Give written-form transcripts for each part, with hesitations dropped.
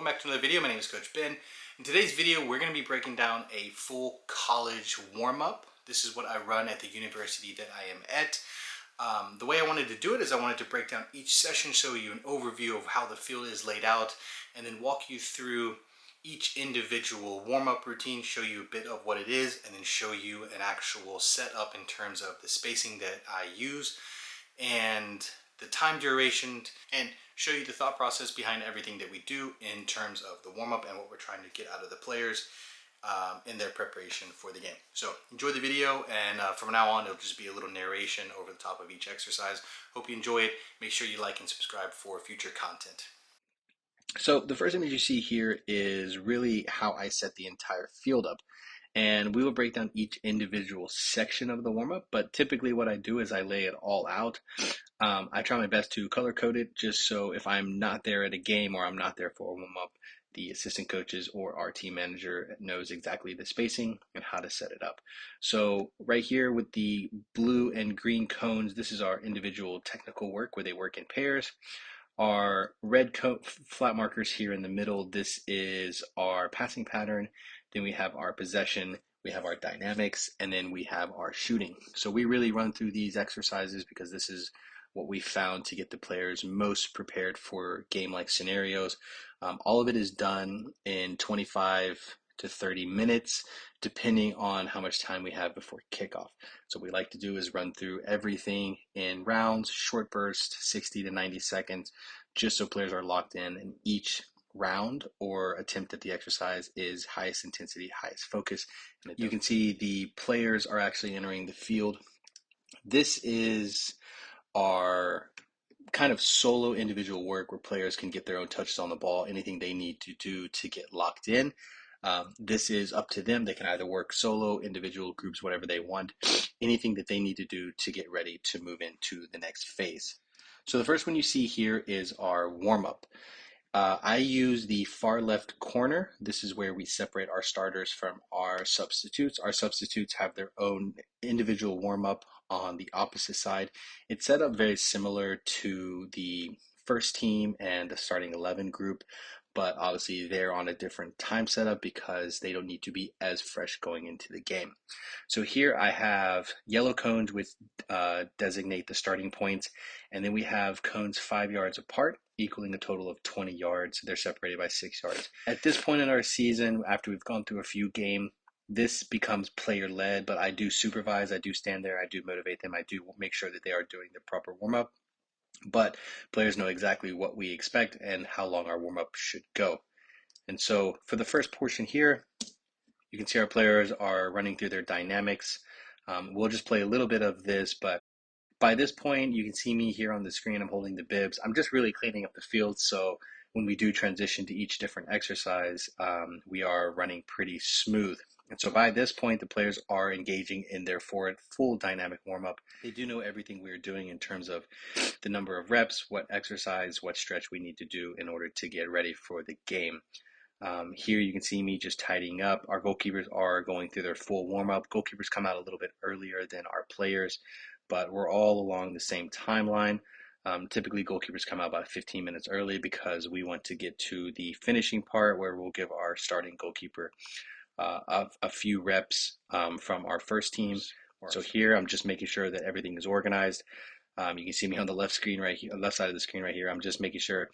welcome back to another video. My name is Coach Ben. In today's video, we're going to be breaking down a full college warm-up. This is what I run at the university that I am at. The way I wanted to do it is I wanted to break down each session, show you an overview of how the field is laid out, and then walk you through each individual warm-up routine, show you a bit of what it is, and then show you an actual setup in terms of the spacing that I use and the time duration, and show you the thought process behind everything that we do in terms of the warm-up and what we're trying to get out of the players in their preparation for the game. So enjoy the video, and from now on it'll just be a little narration over the top of each exercise. Hope you enjoy it. Make sure you like and subscribe for future content. So the first image you see here is really how I set the entire field up. And we will break down each individual section of the warm-up, but typically what I do is I lay it all out. I try my best to color code it just so if I'm not there at a game or I'm not there for a warm-up, the assistant coaches or our team manager knows exactly the spacing and how to set it up. So right here with the blue and green cones, this is our individual technical work where they work in pairs. Our red flat markers here in the middle, this is our passing pattern. Then we have our possession, we have our dynamics, and then we have our shooting. So we really run through these exercises because this is what we found to get the players most prepared for game-like scenarios. All of it is done in 25 to 30 minutes, depending on how much time we have before kickoff. So what we like to do is run through everything in rounds, short bursts, 60 to 90 seconds, just so players are locked in, and each round or attempt at the exercise is highest intensity, highest focus. And you can see the players are actually entering the field. This is our kind of solo individual work where players can get their own touches on the ball, anything they need to do to get locked in. This is up to them. They can either work solo, individual, groups, whatever they want, anything that they need to do to get ready to move into the next phase. So the first one you see here is our warm-up. I use the far left corner. This is where we separate our starters from our substitutes. Our substitutes have their own individual warm-up on the opposite side. It's set up very similar to the first team and the starting 11 group, but obviously they're on a different time setup because they don't need to be as fresh going into the game. So here I have yellow cones which designate the starting points, and then we have cones 5 yards apart, equaling a total of 20 yards. They're separated by 6 yards. At this point in our season, after we've gone through a few games, this becomes player-led, but I do supervise, I do stand there, I do motivate them, I do make sure that they are doing the proper warm-up. But players know exactly what we expect and how long our warm-up should go. And so for the first portion here, you can see our players are running through their dynamics. We'll just play a little bit of this, but by this point, you can see me here on the screen. I'm holding the bibs. I'm just really cleaning up the field, so when we do transition to each different exercise, we are running pretty smooth. And so by this point, the players are engaging in their full dynamic warm-up. They do know everything we're doing in terms of the number of reps, what exercise, what stretch we need to do in order to get ready for the game. Here you can see me just tidying up. Our goalkeepers are going through their full warm-up. Goalkeepers come out a little bit earlier than our players, but we're all along the same timeline. Typically goalkeepers come out about 15 minutes early because we want to get to the finishing part where we'll give our starting goalkeeper a few reps from our first team. So here I'm just making sure that everything is organized. You can see me on the left screen right here, left side of the screen right here. I'm just making sure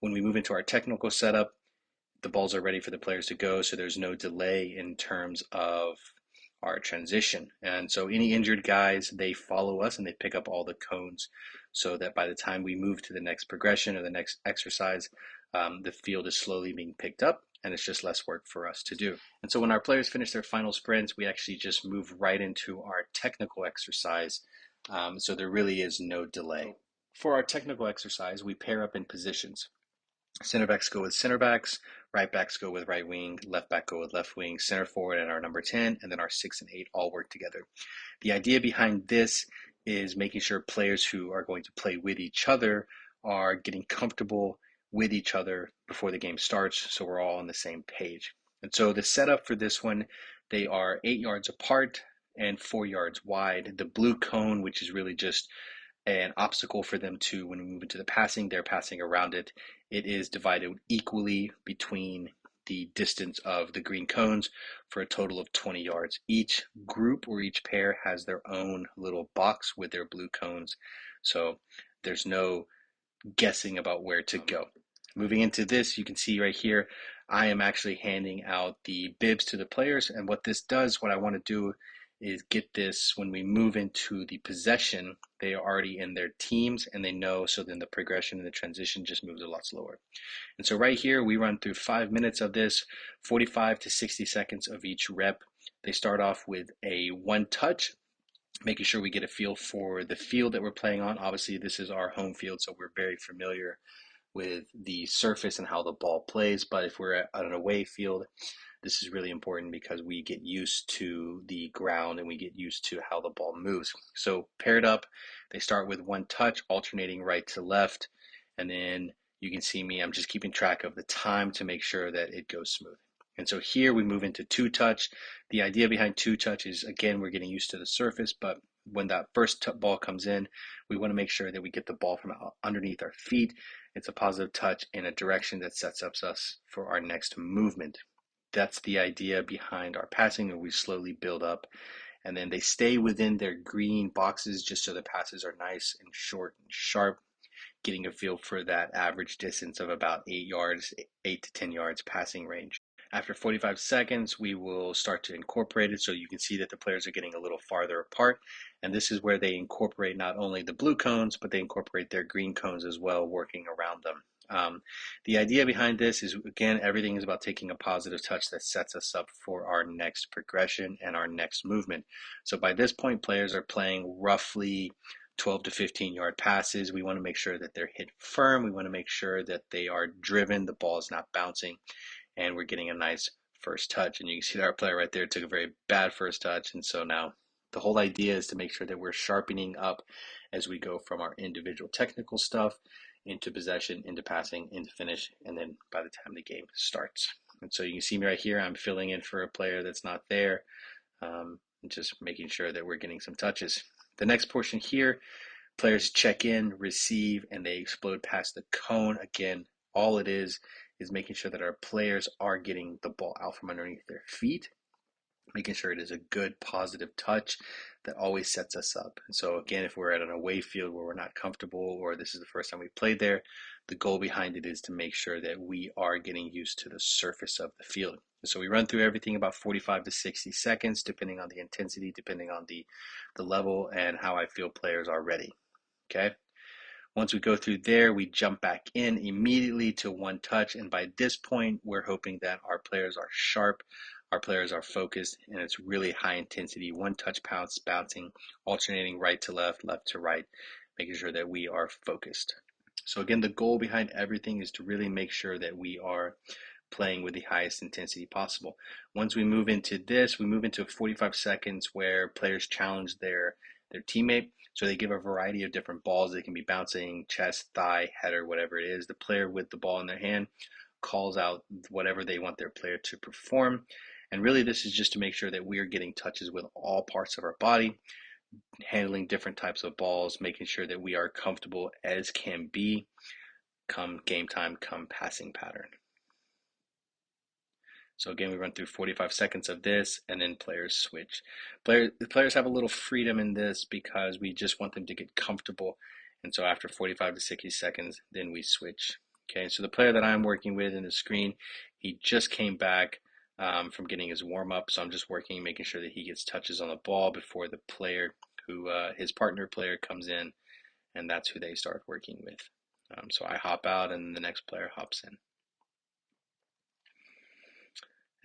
when we move into our technical setup, the balls are ready for the players to go, so there's no delay in terms of our transition. And so any injured guys, they follow us and they pick up all the cones so that by the time we move to the next progression or the next exercise, the field is slowly being picked up and it's just less work for us to do. And so when our players finish their final sprints, we actually just move right into our technical exercise. So there really is no delay. For our technical exercise, we pair up in positions. Center backs go with center backs, right backs go with right wing, left back go with left wing, center forward and our number 10, and then our 6 and 8 all work together. The idea behind this is making sure players who are going to play with each other are getting comfortable with each other before the game starts, so we're all on the same page. And so the setup for this one, they are 8 yards apart and 4 yards wide. The blue cone, which is really just an obstacle for them to, when we move into the passing, they're passing around it. It is divided equally between the distance of the green cones for a total of 20 yards. Each group or each pair has their own little box with their blue cones. So there's no guessing about where to go. Moving into this, you can see right here, I am actually handing out the bibs to the players. And what this does, what I want to do is get this, when we move into the possession, they are already in their teams and they know, so then the progression and the transition just moves a lot slower. And so right here, we run through 5 minutes of this, 45 to 60 seconds of each rep. They start off with a one touch, making sure we get a feel for the field that we're playing on. Obviously, this is our home field, so we're very familiar with the surface and how the ball plays. But if we're at an away field, this is really important because we get used to the ground and we get used to how the ball moves. So paired up, they start with one touch, alternating right to left. And then you can see me, I'm just keeping track of the time to make sure that it goes smooth. And so here we move into two touch. The idea behind two touch is, again, we're getting used to the surface, but when that first ball comes in, we want to make sure that we get the ball from underneath our feet. It's a positive touch in a direction that sets up us for our next movement. That's the idea behind our passing, and we slowly build up. And then they stay within their green boxes just so the passes are nice and short and sharp, getting a feel for that average distance of about 8 yards, 8 to 10 yards passing range. After 45 seconds, we will start to incorporate it, so you can see that the players are getting a little farther apart. And this is where they incorporate not only the blue cones, but they incorporate their green cones as well, working around them. The idea behind this is, again, everything is about taking a positive touch that sets us up for our next progression and our next movement. So by this point, players are playing roughly 12 to 15 yard passes. We want to make sure that they're hit firm. We want to make sure that they are driven, the ball is not bouncing, and we're getting a nice first touch. And you can see that our player right there took a very bad first touch. And so now the whole idea is to make sure that we're sharpening up as we go from our individual technical stuff into possession, into passing, into finish, and then by the time the game starts. And so you can see me right here, I'm filling in for a player that's not there, and just making sure that we're getting some touches. The next portion here, players check in, receive, and they explode past the cone. Again, all it is making sure that our players are getting the ball out from underneath their feet, making sure it is a good positive touch that always sets us up. And so again, if we're at an away field where we're not comfortable, or this is the first time we played there, the goal behind it is to make sure that we are getting used to the surface of the field. And so we run through everything about 45 to 60 seconds, depending on the intensity, depending on the level and how I feel players are ready. Okay. Once we go through there, we jump back in immediately to one touch. And by this point, we're hoping that our players are sharp, our players are focused, and it's really high intensity, one touch bounce, bouncing, alternating right to left, left to right, making sure that we are focused. So again, the goal behind everything is to really make sure that we are playing with the highest intensity possible. Once we move into this, we move into 45 seconds where players challenge their teammate. So they give a variety of different balls. They can be bouncing, chest, thigh, header, whatever it is. The player with the ball in their hand calls out whatever they want their player to perform. And really this is just to make sure that we are getting touches with all parts of our body, handling different types of balls, making sure that we are comfortable as can be come game time, come passing pattern. So again, we run through 45 seconds of this, and then players switch. The players have a little freedom in this because we just want them to get comfortable. And so after 45 to 60 seconds, then we switch. Okay, so the player that I'm working with in the screen, he just came back from getting his warm up. So I'm just working, making sure that he gets touches on the ball before the player who, his partner player comes in, and that's who they start working with. So I hop out and the next player hops in.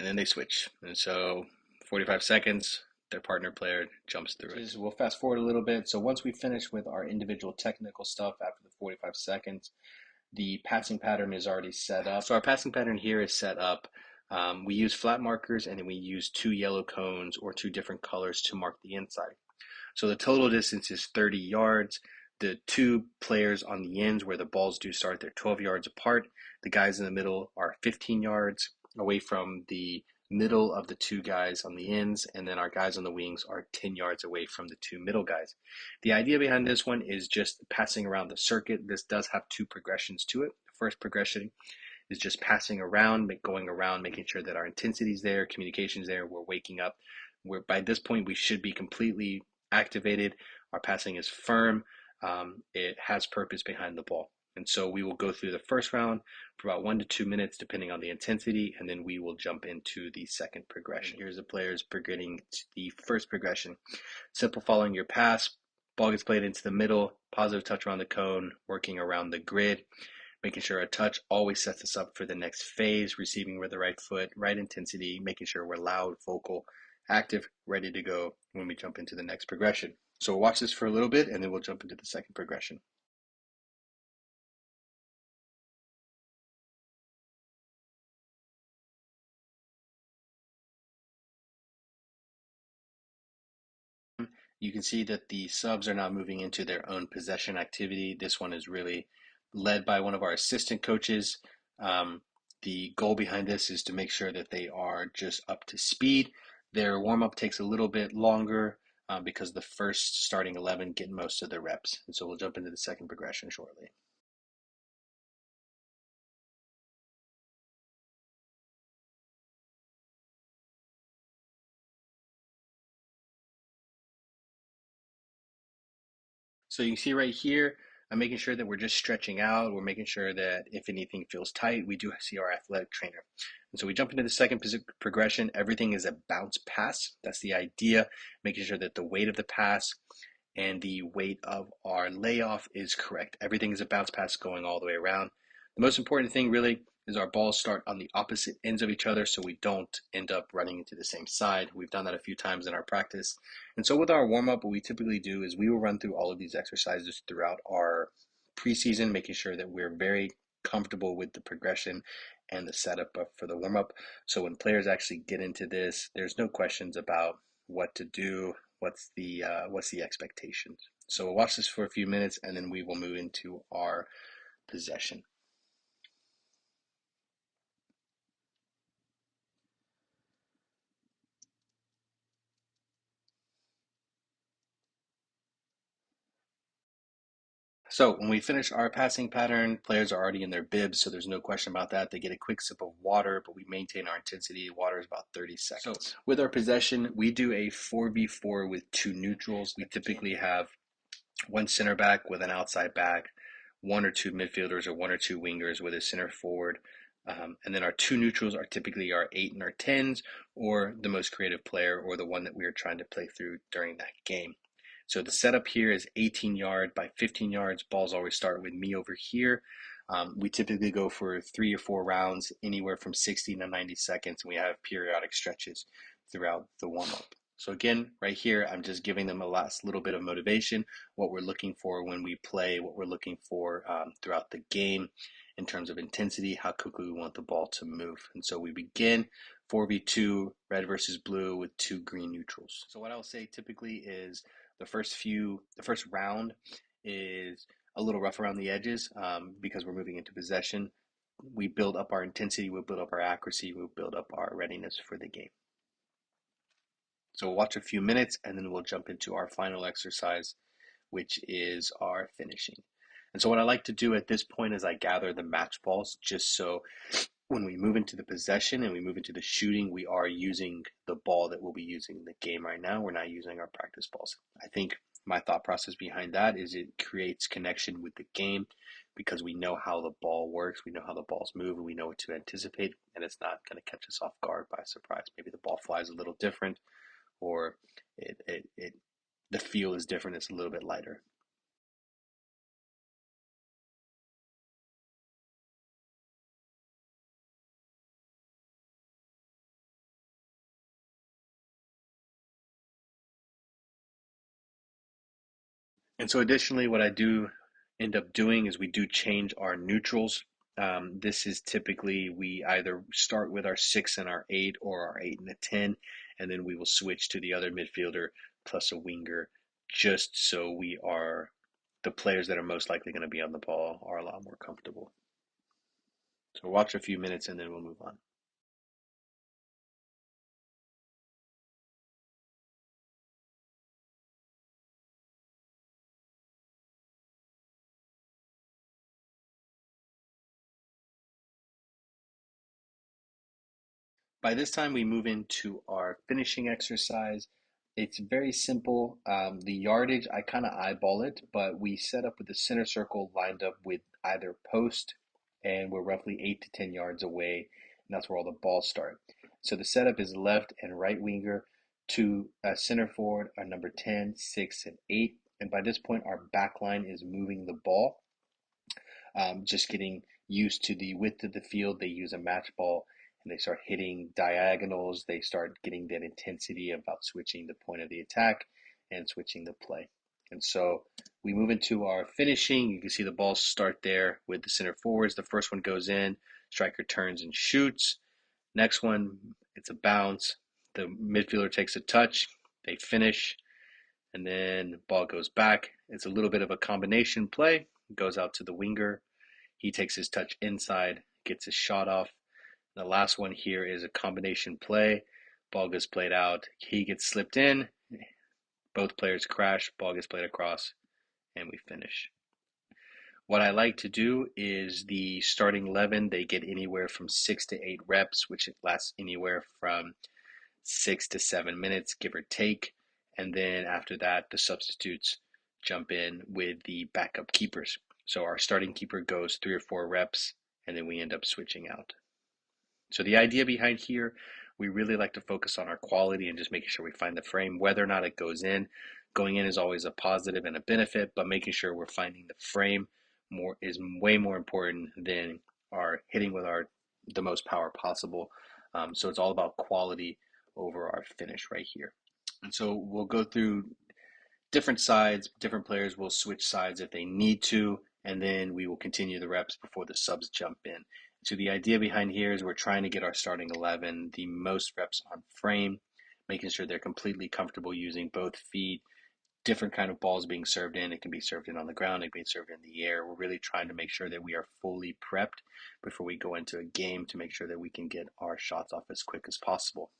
And then they switch. And so 45 seconds, their partner player jumps through it. We'll fast forward a little bit. So once we finish with our individual technical stuff after the 45 seconds, the passing pattern is already set up. So our passing pattern here is set up. We use flat markers, and then we use 2 yellow cones or 2 different colors to mark the inside. So the total distance is 30 yards. The 2 players on the ends where the balls do start, they're 12 yards apart. The guys in the middle are 15 yards away from the middle of the two guys on the ends, and then our guys on the wings are 10 yards away from the two middle guys. The idea behind this one is just passing around the circuit. This does have two progressions to it. The first progression is just passing around, going around, making sure that our intensity is there, communication is there, we're waking up. By this point, we should be completely activated. Our passing is firm. It has purpose behind the ball. And so we will go through the first round for about 1 to 2 minutes, depending on the intensity, and then we will jump into the second progression. Here's the players progressing to the first progression. Simple following your pass, ball gets played into the middle, positive touch around the cone, working around the grid, making sure our touch always sets us up for the next phase, receiving with the right foot, right intensity, making sure we're loud, vocal, active, ready to go when we jump into the next progression. So we'll watch this for a little bit, and then we'll jump into the second progression. You can see that the subs are now moving into their own possession activity. This one is really led by one of our assistant coaches. The goal behind this is to make sure that they are just up to speed. Their warm up takes a little bit longer because the first starting 11 get most of the reps. And so we'll jump into the second progression shortly. So you can see right here, I'm making sure that we're just stretching out. We're making sure that if anything feels tight, we do see our athletic trainer. And so we jump into the second progression. Everything is a bounce pass. That's the idea, making sure that the weight of the pass and the weight of our layoff is correct. Everything is a bounce pass going all the way around. The most important thing really is our balls start on the opposite ends of each other so we don't end up running into the same side. We've done that a few times in our practice. And so with our warm-up, what we typically do is we will run through all of these exercises throughout our preseason, making sure that we're very comfortable with the progression and the setup for the warm-up. So when players actually get into this, there's no questions about what to do, what's the expectations. So we'll watch this for a few minutes, and then we will move into our possession. So when we finish our passing pattern, players are already in their bibs, so there's no question about that. They get a quick sip of water, but we maintain our intensity. Water is about 30 seconds. So with our possession, we do a 4v4 with two neutrals. We typically have one center back with an outside back, one or two midfielders or one or two wingers with a center forward. And then our two neutrals are typically our 8 and our 10s, or the most creative player, or the one that we are trying to play through during that game. So the setup here is 18 yard by 15 yards. Balls always start with me over here. We typically go for 3 or 4 rounds, anywhere from 60 to 90 seconds, and we have periodic stretches throughout the warm up. So again, right here, I'm just giving them a last little bit of motivation, what we're looking for when we play, what we're looking for throughout the game in terms of intensity, how quickly we want the ball to move. And so we begin 4v2, red versus blue with 2 green neutrals. So what I'll say typically is the first round is a little rough around the edges because we're moving into possession. We build up our intensity, we build up our accuracy, we build up our readiness for the game. So we'll watch a few minutes and then we'll jump into our final exercise, which is our finishing. And so what I like to do at this point is I gather the match balls just so when we move into the possession and we move into the shooting, we are using the ball that we'll be using in the game right now. We're not using our practice balls. I think my thought process behind that is it creates connection with the game because we know how the ball works, we know how the balls move, and we know what to anticipate, and it's not going to catch us off guard by surprise. Maybe the ball flies a little different, or the feel is different. It's a little bit lighter. And so additionally, what I do end up doing is we do change our neutrals. This is typically we either start with our 6 and our 8 or our 8 and a 10, and then we will switch to the other midfielder plus a winger just so the players that are most likely going to be on the ball are a lot more comfortable. So watch a few minutes and then we'll move on. By this time, we move into our finishing exercise. It's very simple. The yardage, I kind of eyeball it, but we set up with the center circle lined up with either post, and we're roughly 8 to 10 yards away, and that's where all the balls start. So the setup is left and right winger to center forward are number 10, 6, and 8. And by this point, our back line is moving the ball. Just getting used to the width of the field. They use a match ball and they start hitting diagonals. They start getting that intensity about switching the point of the attack and switching the play. And so we move into our finishing. You can see the balls start there with the center forwards. The first one goes in, striker turns and shoots. Next one, it's a bounce. The midfielder takes a touch, they finish, and then the ball goes back. It's a little bit of a combination play. It goes out to the winger. He takes his touch inside, gets his shot off. The last one here is a combination play. Ball gets played out. He gets slipped in. Both players crash. Ball gets played across, and we finish. What I like to do is the starting 11, they get anywhere from 6 to 8 reps, which lasts anywhere from 6 to 7 minutes, give or take. And then after that, the substitutes jump in with the backup keepers. So our starting keeper goes 3 or 4 reps, and then we end up switching out. So the idea behind here, we really like to focus on our quality and just making sure we find the frame, whether or not it goes in. Going in is always a positive and a benefit, but making sure we're finding the frame is way more important than our hitting with the most power possible. So it's all about quality over our finish right here. And so we'll go through different sides, different players will switch sides if they need to, and then we will continue the reps before the subs jump in. So the idea behind here is we're trying to get our starting 11 the most reps on frame, making sure they're completely comfortable using both feet, different kind of balls being served in. It can be served in on the ground, it can be served in the air. We're really trying to make sure that we are fully prepped before we go into a game to make sure that we can get our shots off as quick as possible.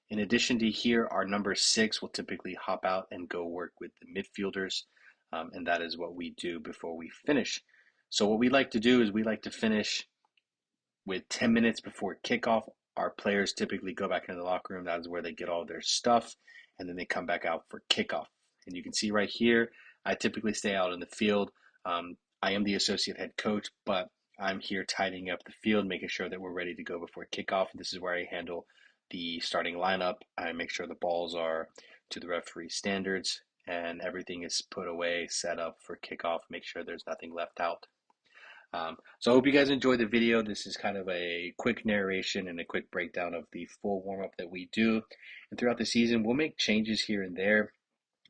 In addition to here, our number 6 will typically hop out and go work with the midfielders, and that is what we do before we finish. So what we like to do is we like to finish with 10 minutes before kickoff. Our players typically go back into the locker room. That is where they get all their stuff, and then they come back out for kickoff. And you can see right here, I typically stay out in the field. I am the associate head coach, but I'm here tidying up the field, making sure that we're ready to go before kickoff. This is where I handle the starting lineup. I make sure the balls are to the referee standards and everything is put away, set up for kickoff, make sure there's nothing left out. So I hope you guys enjoyed the video. This is kind of a quick narration and a quick breakdown of the full warm-up that we do. And throughout the season, we'll make changes here and there,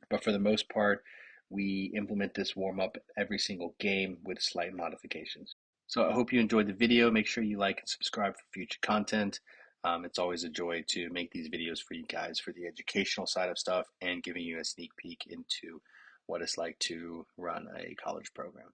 but for the most part, we implement this warm-up every single game with slight modifications. So I hope you enjoyed the video. Make sure you like and subscribe for future content. It's always a joy to make these videos for you guys for the educational side of stuff and giving you a sneak peek into what it's like to run a college program.